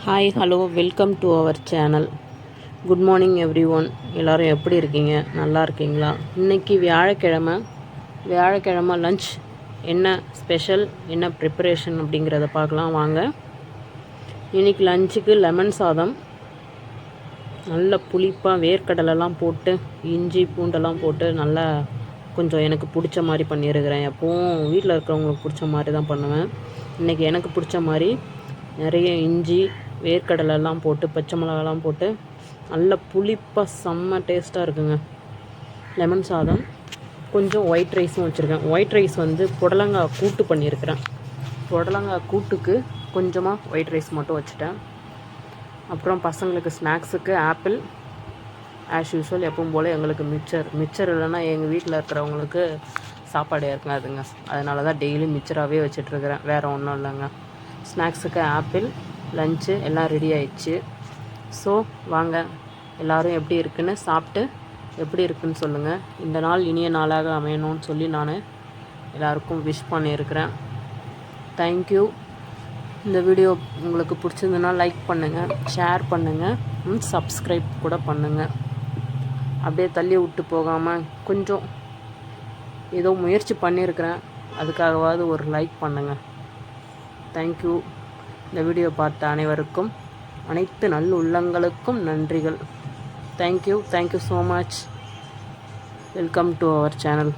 Hi hello welcome to our channel. Good morning everyone. எல்லோரும் எப்படி இருக்கீங்க? நல்லா இருக்கீங்களா? இன்றைக்கி வியாழக்கிழமை லன்ச் என்ன ஸ்பெஷல், என்ன ப்ரிப்பரேஷன் அப்படிங்கிறத பார்க்கலாம் வாங்க. இன்றைக்கி லஞ்சுக்கு லெமன் சாதம், நல்ல புளிப்பாக வேர்க்கடலெல்லாம் போட்டு இஞ்சி பூண்டெல்லாம் போட்டு நல்லா கொஞ்சம் எனக்கு பிடிச்ச மாதிரி பண்ணியிருக்கிறேன். எப்போவும் வீட்டில் இருக்கிறவங்களுக்கு பிடிச்ச மாதிரி தான் பண்ணுவேன். இன்றைக்கி எனக்கு பிடிச்ச மாதிரி நிறைய இஞ்சி வேர்க்கடலெல்லாம் போட்டு பச்சை மிளகாலாம் போட்டு நல்ல புளிப்பாக செம்ம டேஸ்ட்டாக இருக்குங்க லெமன் சாதம். கொஞ்சம் ஒயிட் ரைஸும் வச்சுருக்கேன். ஒயிட் ரைஸ் வந்து புடலங்காய் கூட்டு பண்ணியிருக்கிறேன். புடலங்காய் கூட்டுக்கு கொஞ்சமாக ஒயிட் ரைஸ் மட்டும் வச்சுட்டேன். அப்புறம் பசங்களுக்கு ஸ்நாக்ஸுக்கு ஆப்பிள், ஆஸ் யூஸ்வல் எப்பவும் போல் எங்களுக்கு மிக்சர் இல்லைன்னா எங்கள் வீட்டில் இருக்கிறவங்களுக்கு சாப்பாடு இருக்காதுங்க. அதனால தான் டெய்லி மிக்சராகவே வச்சிட்ருக்கிறேன், வேறு ஒன்றும் இல்லைங்க. ஸ்நாக்ஸுக்கு ஆப்பிள், லஞ்சு எல்லாம் ரெடி ஆயிடுச்சு. ஸோ வாங்க, எல்லோரும் எப்படி இருக்குன்னு சாப்பிட்டு எப்படி இருக்குன்னு சொல்லுங்கள். இந்த நாள் இனிய நாளாக அமையணும்னு சொல்லி நான் எல்லாருக்கும் விஷ் பண்ணியிருக்கிறேன். தேங்க்யூ. இந்த வீடியோ உங்களுக்கு பிடிச்சிருந்ததுன்னா லைக் பண்ணுங்கள், ஷேர் பண்ணுங்கள், சப்ஸ்கிரைப் கூட பண்ணுங்கள். அப்படியே தள்ளி விட்டு போகாமல் கொஞ்சம் ஏதோ முயற்சி பண்ணியிருக்கிறேன், அதுக்காகவாவது ஒரு லைக் பண்ணுங்கள். தேங்க்யூ. இந்த வீடியோ பார்த்த அனைவருக்கும், அனைத்து நல்லுள்ளங்களுக்கும் நன்றிகள். Thank you so much. Welcome to our channel.